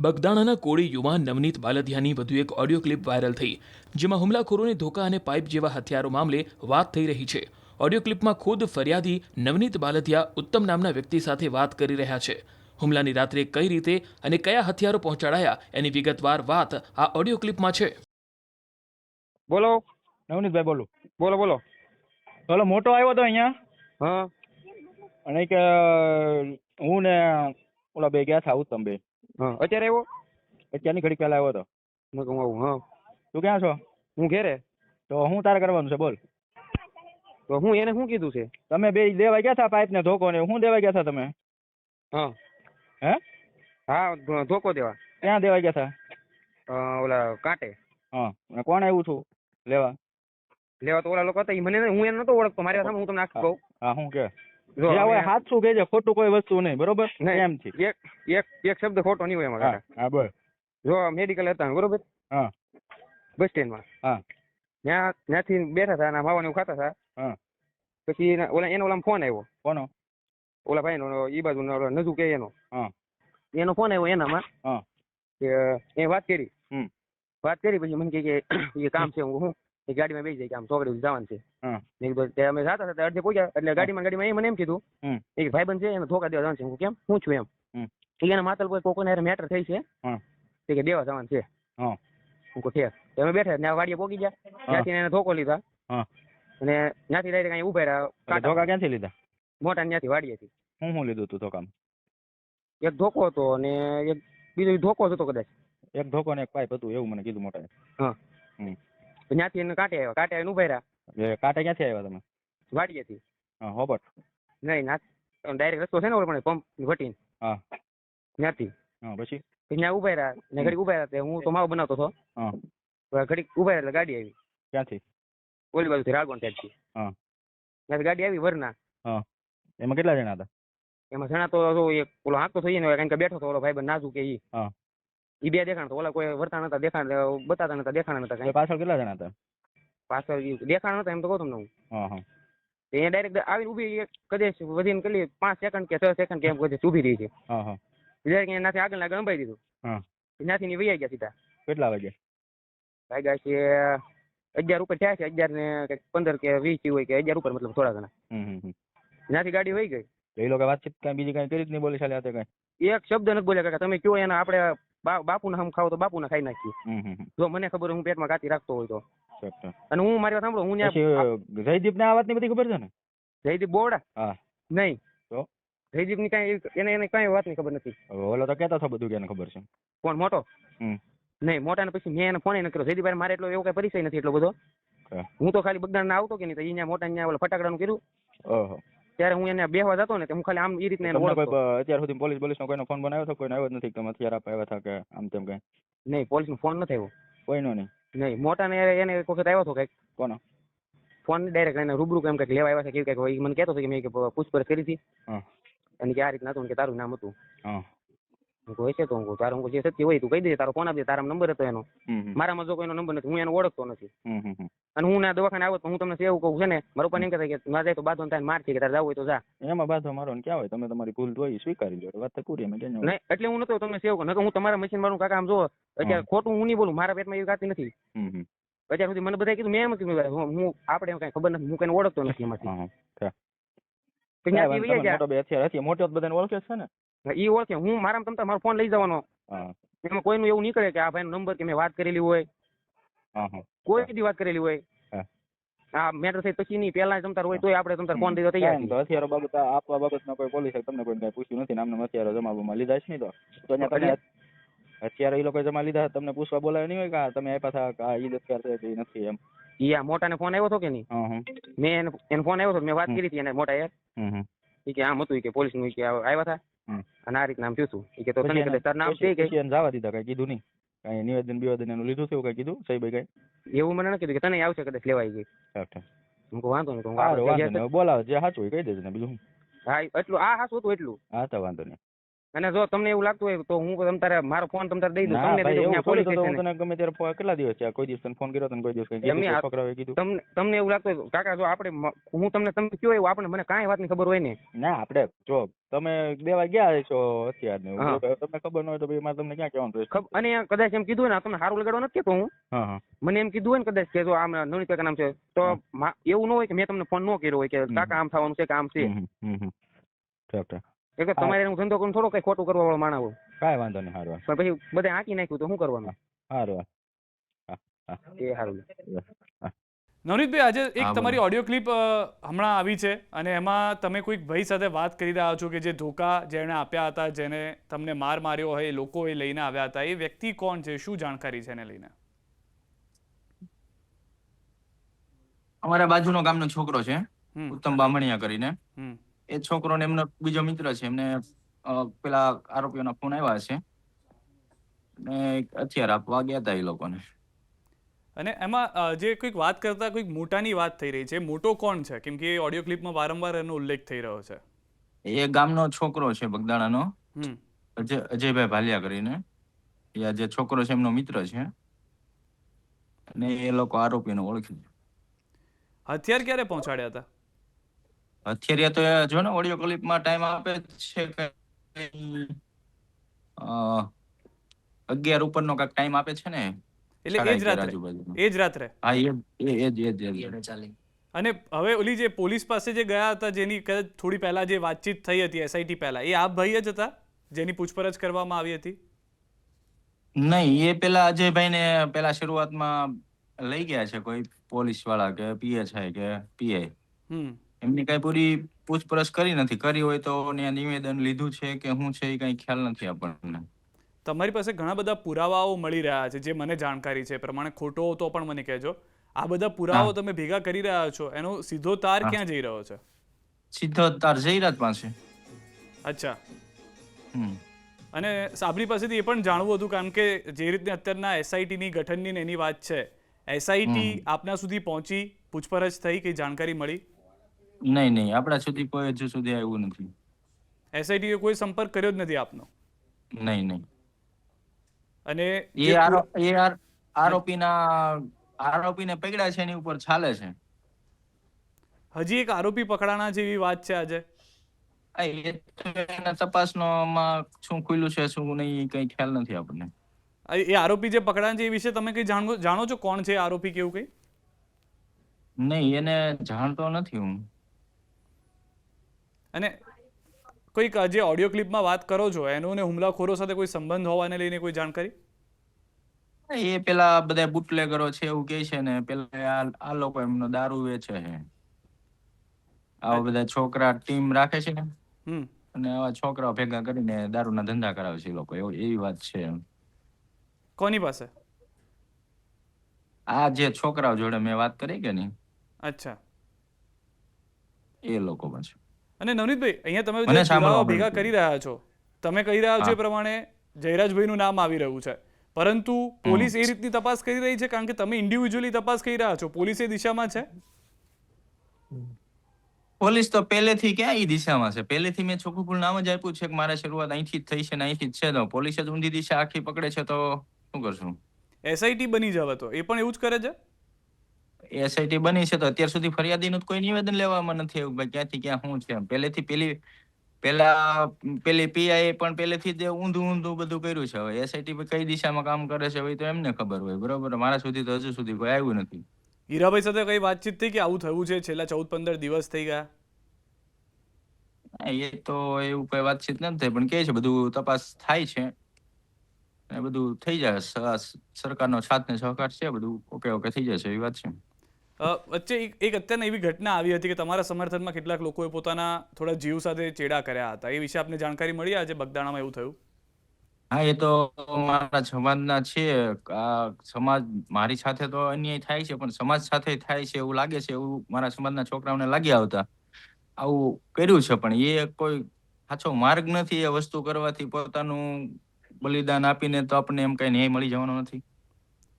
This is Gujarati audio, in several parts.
બગદાણાના કોળી યુવાન નવનીત બાલદિયાની વધુ એક ઓડિયો ક્લિપ વાયરલ થઈ, જેમાં હુમલાખોરોને ધોકા અને પાઇપ જેવા હથિયારો મામલે વાત થઈ રહી છે. ઓડિયો ક્લિપમાં ખુદ ફરિયાદી નવનીત બાલદિયા ઉત્તમ નામના વ્યક્તિ સાથે વાત કરી રહ્યા છે. હુમલાની રાત્રે કઈ રીતે અને કયા હથિયારો પહોંચાડાયા એની વિગતવાર વાત આ ઓડિયો ક્લિપમાં છે. બોલો. નવનીતભાઈ બોલું. બોલો બોલો. પેલો મોટો આવ્યો હતો અહીંયા હા અને કે હું ને ઓલા બે ગયા હતા ઉત્તમ બે. હા અત્યારે આવ્યો? અત્યારની ઘડી પહેલા આવ્યો હતો. મેં કહું આવું. હા તું ક્યાં છો? હું ઘેરે. તો હું તારે કરવાનું છે બોલ. તો હું એને શું કીધું છે? તમે બે દેવા ગયા હતા પાઇપ ને ધોકો ને હું દેવા ગયા હતા તમે? હા હે? હા ધોકો દેવા. ક્યાં દેવા ગયા હતા? ઓલા કાંટે. હા અને કોણ આવ્યું છું લેવા? લેવા તો ઓલા લોકો હતા. ઈ મને હું એને નતો ઓળખતો. મારી સામે હું તમને આખું કહું. હા હું કે જો હવે સાચું કહેજે, ખોટું કોઈ વસ્તુ નહીં, બરોબર? એમ છે. એક એક એક શબ્દ ખોટો નહીં હોય એમાં. હા હા બોલ. જો મેડિકલ હતા બરોબર. હા બસ સ્ટેન્ડમાં. હા ત્યાંથી બેઠા હતા અને માવાનું એવું ખાતા હતા. હા પછી એનો ઓલા ફોન આવ્યો. કોનો? ઓલા ભાઈ નો ઈ બાજુ નજુ કે એનો. હા એનો ફોન આવ્યો એનામાં. હા કે એ વાત કરી. હમ વાત કરી પછી મને કે એ કામ છે. હું એ ગાડીમાં બેસી જાય કે આમ ચોકડી જવાનું છે. હા અમે જતા હતા અડધે પહોંચ્યા એટલે ગાડીમાં એ મને એમ કીધું એક ભાઈબંધ છે એને ધોકા દેવા જવાનું છે. હું કેમ હું છું એમ. એના માતલ પર કોકોને મેટર થઈ છે કે દેવા જવાનું છે. હા હું કહું ઠેર. અમે બેઠા ત્યાં વાડીએ પહોંચી ગયા. ત્યાંથી એને ધોકો લીધા અને ત્યાંથી ડાયરેક્ટ અહીં ઉભા રહ્યા. ધોકા ક્યાંથી લીધા? મોટા ત્યાંથી વાડીએથી. હું લીધું તું ધોકામાં? એક ધોકો હતો અને એક બીજો ધોકો જ હતો કદાચ. એક ધોકો ને એક પાઇપ હતું એવું મને કીધું મોટા. હા ત્યાંથી એને કાંટે આવ્યા. કાંટે આવીને ઉભા રહ્યા. કાંટે ક્યાંથી આવ્યા તમે? વાડીએથી. હા હોબટ નહીં ડાયરેક્ટ રસ્તો છે ને ઓલો પણ પંપ વટીને. હા ત્યાંથી. હા પછી ત્યાં ઉભા રહ્યા ને ઘડીક ઉભા રહ્યા. હું તો માવો બનાવતો હતો. હા ઘડીક ઉભા રહ્યા એટલે ગાડી આવી. ક્યાંથી? ઓલી બાજુથી રાળગોણ સાઈડથી. હા ત્યાંથી ગાડી આવી વરના. હા એમાં કેટલા જણા હતા? એમાં જણા તો જો એક ઓલો હાંકતો થઈ ને કારણ કે બેઠો હતો ઓલો ભાઈ નાજુ કે ઈ. હા ઈ બે દેખાણ તો ઓલા કોઈ વર્તા નતા દેખાણ બતાતા નતા દેખાણ નતા કઈ. પાછળ કેટલા જણા હતા? પાછળ દેખાણ નતા એમ તો કહું તમને હું. હા હા એ ડાયરેક્ટ આવીને ઉભી કદાચ વધીને કેટલી 5 સેકન્ડ કે 6 સેકન્ડ કે એમ કદાચ ઉભી રહી છે. હા હા ડાયરેક્ટ એનાથી આગળ અંબાઈ દીધું. હા ત્યાંથી ની વૈયા ગયા સીધા. કેટલા વાગે? વાગ્યા છે 11 ઉપર થયા છે. 11 ને 15 કે 20 હોય કે 11 ઉપર મતલબ થોડા ઘણા. ત્યાંથી ગાડી વહી ગઈ. એ લોકો વાતચીત કઈ બીજી કઈ કરી જ નહીં બોલી ચાલે કઈ? એક શબ્દ નથી બોલ્યા કાકા. તમે કયો એના આપણે બાપુના હમ ખાવ તો બાપુના ખાઈ નાખીએ. જો મને ખબર હું પેટમાં કાતી રાખતો હોય તો. અને હું મારી વાત સાંભળો. હું જયદીપ ને આ વાતની બધી ખબર છે ને? જયદીપ બોરડા? હા નહીં તો જયદીપ ની કઈ એને કઈ વાત ની ખબર નથી. ઓલો તો કેતો હતો બધું કે એને ખબર છે. કોણ મોટો? નહીં મોટા ને પછી મેં એને ફોન કર્યો. જયદીપ મારે એટલો એવો કઈ પરિચય નથી એટલો બધો. હું તો ખાલી બગદાણા આવતો કે નહીં તો અહીંયા મોટા અહીંયા ઓલા ફટાકડાનું કર્યું. ઓહો ત્યારે હું એને બેહવા જતો ને હું ખાલી આમ એ રીતના એને ઓળખતો. અત્યાર સુધી પોલીસ નો કોઈનો ફોન બનાવ્યો હતો? કોઈને આવ્યો જ નથી તમે અત્યારે આવ્યા હતા કે આમ તેમ કઈ? નહીં પોલીસ નો ફોન નથી આવ્યો. કોઈનો નહીં? નહીં મોટા ને એને એક વખત આવ્યો હતો કઈક. કોનો ફોન? ડાયરેક્ટ એને રૂબરૂ કેમ કઈક લેવા આવ્યા છે કેવું કઈક હોય. મને કહેતો હતો કે મેં પૂછપરછ કરી હતી અને કે આ રીતના હતું કે તારું નામ હતું. હું કહું છે તો હું તારું જે સત્ય હોય તું કહી દે. તારો ફોન આપી દે. તારા નંબર હતો એનો. મારામાં જો કોઈનો નંબર નથી. હું એને ઓળખતો નથી. અને હું ના દવાખાને આવ્યો તો હું તમને એવું કહું છે ને મારું પણ એમ કહેતા કે ના જાય તો બાંધો થાય માર છે કે તારે જવું હોય તો જા. એમાં બાંધો મારો ક્યાં હોય? તમે તમારી ભૂલ હોય સ્વીકારી લો. વાત તો પૂરી. નહીં એટલે હું નતો તમને સેવ કરું. હું તમારા મશીન મારું કાકા આમ જો અત્યારે ખોટું હું નહીં બોલું. મારા પેટમાં એવી ગાતી નથી. અત્યાર સુધી મને બધા કીધું મેં એમ કીધું હું આપણે એમ કઈ ખબર નથી. હું કઈ ઓળખતો નથી એમાંથી. મોટો બધાને ઓળખે છે ને? ઈ ઓળખે. હું મારા તમતા મારો ફોન લઈ જવાનો. એમાં કોઈનું એવું નહીં કરે કે આ ભાઈ નો નંબર કે મેં વાત કરેલી હોય. કોઈ બધી વાત કરેલી હોય. આ મેટર થઈ પછી નહીં પેલા તમતાર હોય તોય આપણે તમતાર ફોન દઈ તૈયાર છીએ. હથિયારો બાબત આપવા બાબતમાં કોઈ પોલીસે તમને કોઈ કઈ પૂછ્યું નથી? નામના હથિયારો જમાવવામાં લીધા છે નહીં તો તમે હથિયારો એ લોકો જમા લીધા તમને પૂછવા બોલાવે નહીં હોય કે તમે આપ્યા હતા આ ઈ હથિયાર છે કે નથી એમ? યા મોટા ને ફોન આવ્યો હતો કે નહીં? મેં એને ફોન આવ્યો હતો. મેં વાત કરી હતી એને મોટા એ કે આમ હતું કે પોલીસ નું કે આવ્યા હતા અને આ રીતના આમ થયું હતું. એ કે તો તને કદાચ તાર નામ છે કે જવા દીધા? કઈ કીધું નહીં? કઈ નિવેદન બિવેદન એનું લીધું છે? કઈ કીધું સાહેબ કઈ? એવું મને ન કીધું કે તને આવશે કદાચ લેવાઈ ગઈ. હું વાંધો નહીં બોલાવે જે સાચું કહી દેજો ને બીજું. હા એટલું આ સાચું હતું એટલું. હા તો વાંધો નહીં. અને જો તમને એવું લાગતું હોય તો હું તમ તારે મારો ફોન તમ તારે દઈ દઉં. ના તમને ભાઈ દઈ દઉં એવું પોલીસ થોડી તો હું સ્ટેશન. તને ગમે ત્યારે કેટલા દિવસ થયા, કોઈ દિવસ તને ફોન કર્યો તને કોઈ દિવસ કઈ કીધું એમની કે આ- છોકરાઓએ કીધું? તમને એવું લાગતું હોય કાકા જો આપણે હું તમને તમે કયો એવું આપણે મને કાંઈ વાતની ખબર હોય ને. ના આપણે જો તમે દેવા ગયા છો હથિયાર ને હા. તમને ખબર ન હોય તો ભાઈ મારે તમને ક્યાં કહેવાનું રહેશે? અને કદાચ એમ કીધું હોય ને તમને સારું લગાડવા નથી કહેતો હું. હા હા મને એમ કીધું હોય ને કદાચ કે જો આમ નવનીત કાકા નામ છે તો એવું ન હોય કે મેં તમને ફોન ન કર્યો હોય કે કાકા આમ થવાનું છે કે આમ છે. ઠીક ઠીક એટલે તમારે હું ધંધો કરીને થોડો કઈ ખોટું કરવા વાળો માણસ હોય. કાંઈ વાંધો નહીં. સારું પણ પછી બધા આંકી નાખ્યું તો શું કરવાનું? સારું એ સારું. નવનીતભાઈ, આજે એક હા, તમારી બોલો. ઓડિયો ક્લિપ હમણાં આવી છે અને એમાં તમે કોઈક ભાઈ સાથે વાત કરી રહ્યા છો કે જે ધોકા જેણે આપ્યા હતા, જેને તમને માર્યો હોય, એ લોકો એ લઈને આવ્યા હતા. એ વ્યક્તિ કોણ છે, શું જાણકારી છે એને લઈને? અમારા બાજુનો ગામનો છોકરો છે, હમ ઉત્તમ બામણિયા કરીને. હમ એ છોકરો ને એમનો બીજો મિત્ર છે, એમને પેલા આરોપીઓના ફોન આવ્યા છે ને હથિયાર આપવા ગયા હતા એ લોકોને. અને એમાં જે કોઈક વાત કરતા કોઈક મોટાની વાત થઈ રહી છે. મોટો કોણ છે? કેમ કે એ ઓડિયો ક્લિપમાં વારંવાર એનો ઉલ્લેખ થઈ રહ્યો છે. એ ગામનો છોકરો છે બગદાણાનો, હમ અજયભાઈ ભાલિયા કરીને. એ આ જે છોકરો છે એમનો મિત્ર છે અને એ લોકો આરોપીને ઓળખી છે. હથિયાર ક્યારે પહોંચાડ્યા હતા? હથિયાર તો એ જો ને ઓડિયો ક્લિપમાં ટાઈમ આપે છે કે 11 ઉપરનો કાંઈક ટાઈમ આપે છે ને, એટલે એ જ 11:30 રાત્રે? આજુબાજુનો. એ જ રાત્રે? હા એ જ. અને હવે ઓલી જે પોલીસ પાસે જે ગયા હતા, જેની કદાચ થોડી પહેલા જે વાતચીત થઈ હતી SIT પહેલા, એ આપ ભાઈ જ હતા જેની પૂછપરછ કરવામાં આવી હતી? નહીં, એ પેલા અજયભાઈને પેલા શરૂઆતમાં લઈ ગયા છે કોઈ પોલીસ વાળા કે PSI કે PI. એમની કઈ પૂરી પૂછપરછ કરી નથી. કરી હોય તો ત્યાં નિવેદન લીધું છે કે શું છે એ કઈ ખ્યાલ નથી આપણને. તમારી પાસે ઘણા બધા પુરાવાઓ મળી રહ્યા છે, જે મને જાણકારી છે પ્રમાણે. ખોટો તો પણ મને કહેજો. આ બધા પુરાવાઓ તમે ભેગા કરી રહ્યા છો, એનો સીધો તાર ક્યાં જઈ રહ્યો છે? સીધો તાર જયરાજ પાસે. અચ્છા. હમ અને આપણી પાસેથી એ પણ જાણવું હતું, કારણ કે જે રીતે અત્યારના SIT ની ગઠનની એની વાત છે, SIT આપના સુધી પહોંચી, પૂછપરછ થઈ, કઈ જાણકારી મળી? નહીં, આપણા સુધી કોઈ હજુ સુધી આવ્યું નથી. SIT એ કોઈ સંપર્ક કર્યો જ નથી આપનો? નહીં. અને આરોપીને પકડ્યા છે એની ઉપર ચાલે છે. હજી એક આરોપી પકડાણા જેવી વાત છે આજે? એ તો એના તપાસમાં શું ખુલ્લું છે શું નહીં કઈ ખ્યાલ નથી આપણને. એ આરોપી જે પકડાણા છે એ વિશે તમે કઈ જાણો છો? કોણ છે આરોપી કેવું કઈ? નહીં, એને જાણતો નથી હું. અને કોઈક જે ઓડિયો ક્લિપમાં વાત કરો છો એનો ને હુમલાખોરો સાથે કોઈ સંબંધ હોવાને લઈને કોઈ જાણકારી? એ પેલા બધા બુટલેગરો છે એવું કહે છે ને, પેલા આ લોકો એમનો દારૂ વેચે છે. આવા બધા છોકરા ટીમ રાખે છે ને, અને આવા છોકરાઓ ભેગા કરીને દારૂના ધંધા કરાવે છે એ લોકો, એવી વાત છે. કોની પાસે? આ જે છોકરાઓ જોડે મેં વાત કરી કે નહીં, અચ્છા, એ લોકો પાસે. અને નવનીતભાઈ, અહીંયા તમે જે પુરાવા ભેગા કરી રહ્યા છો, તમે કહી રહ્યા છો એ પ્રમાણે જયરાજભાઈનું નામ આવી રહ્યું છે, પરંતુ પોલીસ એ રીતની તપાસ કરી રહી છે? કારણ કે તમે ઇન્ડિવિજ્યુઅલી તપાસ કરી રહ્યા છો, પોલીસ એ દિશામાં છે? પોલીસ તો પહેલેથી ક્યાં એ દિશામાં છે? પહેલેથી મેં ચોખ્ખું નામ જ આપ્યું છે કે મારા શરૂઆત અહીંથી જ થઈ છે ને અહીંથી જ છે. તો પોલીસ જ ઊંધી દિશા આખી પકડે છે તો શું કરશું? SIT બની જાવ તો એ પણ એવું જ કરે છે? SIT બની છે તો અત્યાર સુધી ફરિયાદીનું કોઈ નિવેદન લેવામાં નથી આવ્યું ભાઈ ક્યાંથી ક્યાં શું છે. પેલી PI પણ પહેલેથી જ ઊંધું બધું કર્યું છે. હવે SIT કઈ દિશામાં કામ કરે છે હોય તો એમને ખબર હોય. બરોબર, મારા સુધી તો હજુ સુધી કોઈ આવ્યું નથી. હીરાભાઈ સાથે કઈ વાતચીત થઈ કે આવું થયું છે છેલ્લા 14-15 દિવસ થઈ ગયા? એ તો એવું કઈ વાતચીત નથી થઈ, પણ કે છે બધું તપાસ થાય છે અને બધું થઈ જાય. સરકારનો સાથ ને સહકાર છે, બધું ઓકે થઈ જશે એવી વાત છે. વચ્ચે એક અત્યારના એવી ઘટના આવી હતી કે તમારા સમર્થનમાં કેટલાક લોકોએ પોતાના થોડા જીવ સાથે ચેડા કર્યા હતા. એ વિશે આપને જાણકારી મળી આજે બગદાણામાં એવું થયું? હા, એ તો મારા સમાજના છે. આ સમાજ મારી સાથે તો અન્યાય થાય છે, પણ સમાજ સાથે થાય છે એવું લાગે છે, એવું મારા સમાજના છોકરાઓને લાગી આવતા આવું કર્યું છે. પણ એ કોઈ સાચો માર્ગ નથી. એ વસ્તુ કરવાથી પોતાનું બલિદાન આપીને તો આપણને એમ કઈ ન્યાય મળી જવાનો નથી.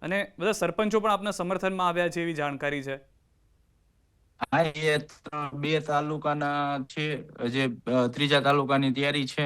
અને બધા સરપંચો પણ આપના સમર્થનમાં આવ્યા છે એવી જાણકારી છે? હા, એ 2 તાલુકાના છે, જે 3જા તાલુકાની તૈયારી છે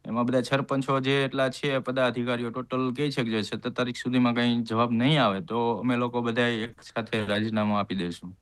એમાં બધા સરપંચો જે એટલા છે પદાધિકારીઓ ટોટલ કહે છે કે જે 17 તારીખ સુધીમાં કઈ જવાબ નહીં આવે તો અમે લોકો બધા એક સાથે રાજીનામું આપી દઈશું.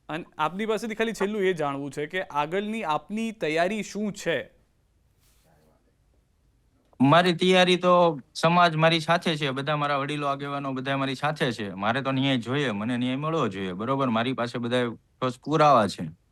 અને આપની પાસેથી ખાલી છેલ્લું એ જાણવું છે કે આગળની આપની તૈયારી શું છે? મારી તૈયારી તો સમાજ મારી સાથે છે, બધા મારા વડીલો આગેવાનો બધા મારી સાથે છે. મારે તો ન્યાય જોઈએ, મને ન્યાય મળવો જોઈએ, બરોબર. મારી પાસે બધા ઠોસ પુરાવા છે.